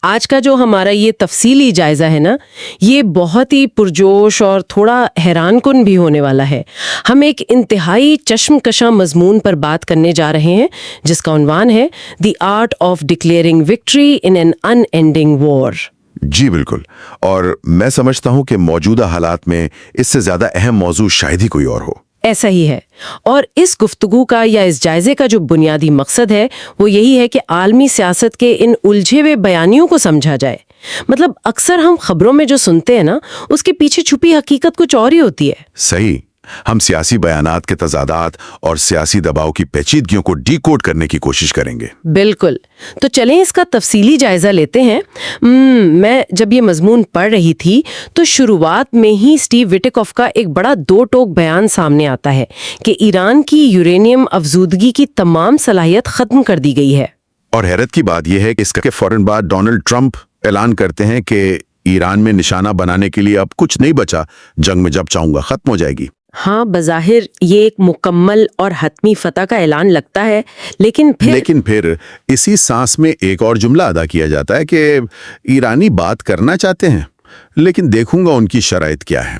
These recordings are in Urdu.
آج کا جو ہمارا یہ تفصیلی جائزہ ہے نا، یہ بہت ہی پرجوش اور تھوڑا حیران کن بھی ہونے والا ہے۔ ہم ایک انتہائی چشم کشاں مضمون پر بات کرنے جا رہے ہیں جس کا عنوان ہے the art of declaring victory in an unending war. جی بالکل، اور میں سمجھتا ہوں کہ موجودہ حالات میں اس سے زیادہ اہم موضوع شاید ہی کوئی اور ہو۔ ایسا ہی ہے، اور اس گفتگو کا یا اس جائزے کا جو بنیادی مقصد ہے وہ یہی ہے کہ عالمی سیاست کے ان الجھے ہوئے بیانیوں کو سمجھا جائے۔ مطلب اکثر ہم خبروں میں جو سنتے ہیں نا، اس کے پیچھے چھپی حقیقت کچھ اور ہی ہوتی ہے۔ صحیح، ہم سیاسی بیانات کے تضادات اور سیاسی دباؤ کی پیچیدگیوں کو ڈی کوڈ کرنے کی کوشش کریں گے۔ بالکل، تو چلیں اس کا تفصیلی جائزہ لیتے ہیں۔ میں جب یہ مضمون پڑھ رہی تھی تو شروعات میں ہی اسٹیو وٹیکوف کا ایک بڑا دو ٹوک بیان سامنے آتا ہے کہ ایران کی یورینیم افزودگی کی تمام صلاحیت ختم کر دی گئی ہے۔ اور حیرت کی بات یہ ہے کہ اس کے فوراً بعد ڈونلڈ ٹرمپ اعلان کرتے ہیں کہ ایران میں نشانہ بنانے کے لیے اب کچھ نہیں بچا، جنگ میں جب چاہوں گا ختم ہو جائے گی۔ ہاں، بظاہر یہ ایک مکمل اور حتمی فتح کا اعلان لگتا ہے، لیکن پھر اسی سانس میں ایک اور جملہ ادا کیا جاتا ہے کہ ایرانی بات کرنا چاہتے ہیں، لیکن دیکھوں گا ان کی شرائط کیا ہے۔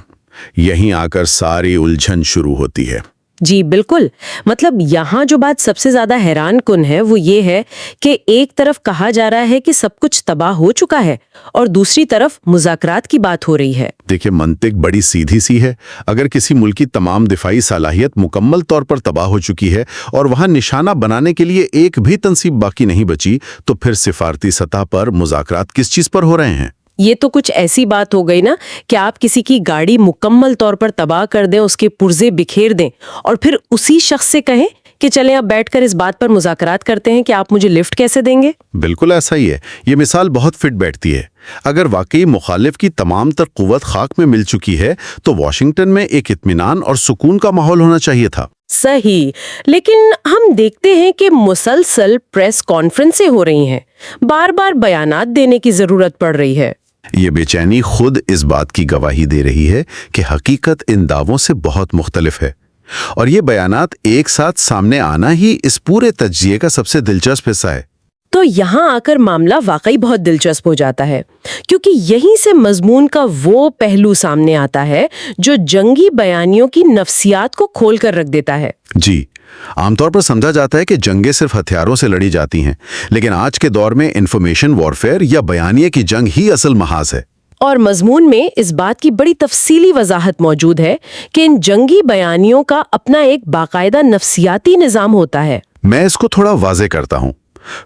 یہیں آ کر ساری الجھن شروع ہوتی ہے۔ جی بالکل، مطلب یہاں جو بات سب سے زیادہ حیران کن ہے وہ یہ ہے کہ ایک طرف کہا جا رہا ہے کہ سب کچھ تباہ ہو چکا ہے اور دوسری طرف مذاکرات کی بات ہو رہی ہے۔ دیکھیں، منطق بڑی سیدھی سی ہے۔ اگر کسی ملک کی تمام دفاعی صلاحیت مکمل طور پر تباہ ہو چکی ہے اور وہاں نشانہ بنانے کے لیے ایک بھی تنصیب باقی نہیں بچی، تو پھر سفارتی سطح پر مذاکرات کس چیز پر ہو رہے ہیں؟ یہ تو کچھ ایسی بات ہو گئی نا کہ آپ کسی کی گاڑی مکمل طور پر تباہ کر دیں، اس کے پرزے بکھیر دیں اور پھر اسی شخص سے کہیں کہ چلیں اب بیٹھ کر اس بات پر مذاکرات کرتے ہیں کہ آپ مجھے لفٹ کیسے دیں گے۔ بالکل ایسا ہی ہے۔ یہ مثال بہت فٹ بیٹھتی ہے۔ اگر واقعی مخالف کی تمام تر قوت خاک میں مل چکی ہے تو واشنگٹن میں ایک اطمینان اور سکون کا ماحول ہونا چاہیے تھا۔ صحیح، لیکن ہم دیکھتے ہیں کہ مسلسل پریس کانفرنسیں ہو رہی ہیں، بار بار بیانات دینے کی ضرورت پڑ رہی ہے۔ یہ بے چینی خود اس بات کی گواہی دے رہی ہے کہ حقیقت ان دعووں سے بہت مختلف ہے، اور یہ بیانات ایک ساتھ سامنے آنا ہی اس پورے تجزیے کا سب سے دلچسپ حصہ ہے۔ تو یہاں آ کر معاملہ واقعی بہت دلچسپ ہو جاتا ہے، کیونکہ یہیں سے مضمون کا وہ پہلو سامنے آتا ہے جو جنگی بیانیوں کی نفسیات کو کھول کر رکھ دیتا ہے۔ جی، عام طور پر سمجھا جاتا ہے کہ جنگیں صرف ہتھیاروں سے لڑی جاتی ہیں، لیکن آج کے دور میں انفارمیشن وارفیئر یا بیانیے کی جنگ ہی اصل محاذ ہے۔ اور مضمون میں اس بات کی بڑی تفصیلی وضاحت موجود ہے کہ ان جنگی بیانیوں کا اپنا ایک باقاعدہ نفسیاتی نظام ہوتا ہے۔ میں اس کو تھوڑا واضح کرتا ہوں۔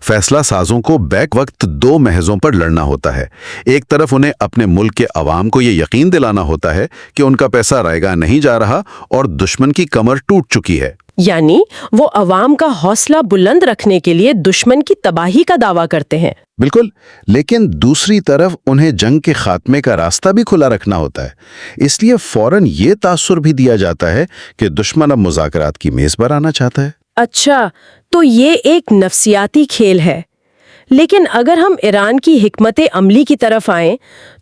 فیصلہ سازوں کو بیک وقت دو محاذوں پر لڑنا ہوتا ہے۔ ایک طرف انہیں اپنے ملک کے عوام کو یہ یقین دلانا ہوتا ہے کہ ان کا پیسہ رائے گاہ نہیں جا رہا اور دشمن کی کمر ٹوٹ چکی ہے، یعنی وہ عوام کا حوصلہ بلند رکھنے کے لیے دشمن کی تباہی کا دعویٰ کرتے ہیں۔ بالکل، لیکن دوسری طرف انہیں جنگ کے خاتمے کا راستہ بھی کھلا رکھنا ہوتا ہے۔ اس لیے فوراً یہ تاثر بھی دیا جاتا ہے کہ دشمن اب مذاکرات کی میز پر آنا چاہتا ہے۔ اچھا، تو یہ ایک نفسیاتی کھیل ہے۔ لیکن اگر ہم ایران کی حکمت عملی کی طرف آئیں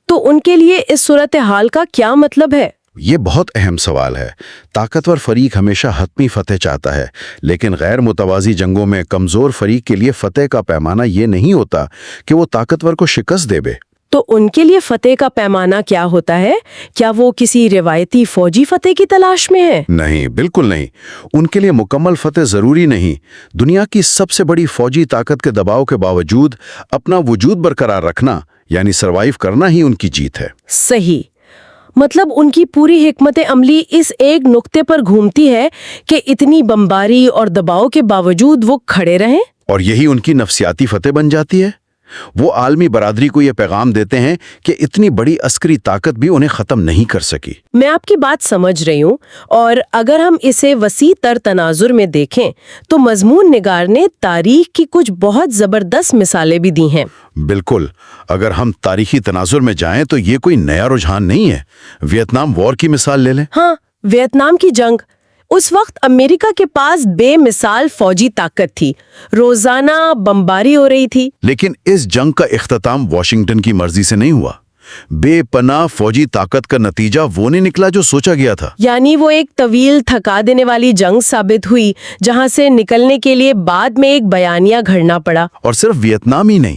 تو ان کے لیے اس صورتحال کا کیا مطلب ہے؟ یہ بہت اہم سوال ہے۔ طاقتور فریق ہمیشہ حتمی فتح چاہتا ہے، لیکن غیر متوازی جنگوں میں کمزور فریق کے لیے فتح کا پیمانہ یہ نہیں ہوتا کہ وہ طاقتور کو شکست دے۔ تو ان کے لیے فتح کا پیمانہ کیا ہوتا ہے؟ کیا وہ کسی روایتی فوجی فتح کی تلاش میں ہے؟ نہیں، بالکل نہیں۔ ان کے لیے مکمل فتح ضروری نہیں۔ دنیا کی سب سے بڑی فوجی طاقت کے دباؤ کے باوجود اپنا وجود برقرار رکھنا، یعنی سروائیو کرنا ہی ان کی جیت ہے۔ صحیح، مطلب ان کی پوری حکمت عملی اس ایک نقطے پر گھومتی ہے کہ اتنی بمباری اور دباؤ کے باوجود وہ کھڑے رہیں، اور یہی ان کی نفسیاتی فتح بن جاتی ہے۔ وہ عالمی برادری کو یہ پیغام دیتے ہیں کہ اتنی بڑی عسکری طاقت بھی انہیں ختم نہیں کر سکی۔ میں آپ کی بات سمجھ رہی ہوں، اور اگر ہم اسے وسیع تر تناظر میں دیکھیں تو مضمون نگار نے تاریخ کی کچھ بہت زبردست مثالیں بھی دی ہیں۔ بالکل، اگر ہم تاریخی تناظر میں جائیں تو یہ کوئی نیا رجحان نہیں ہے۔ ویتنام وار کی مثال لے لیں۔ ہاں، ویتنام کی جنگ، اس وقت امریکہ کے پاس بے مثال فوجی طاقت تھی، روزانہ بمباری ہو رہی تھی، لیکن اس جنگ کا اختتام واشنگٹن کی مرضی سے نہیں ہوا۔ بے پناہ فوجی طاقت کا نتیجہ وہ نہیں نکلا جو سوچا گیا تھا۔ یعنی وہ ایک طویل تھکا دینے والی جنگ ثابت ہوئی جہاں سے نکلنے کے لیے بعد میں ایک بیانیہ گھڑنا پڑا۔ اور صرف ویتنام ہی نہیں،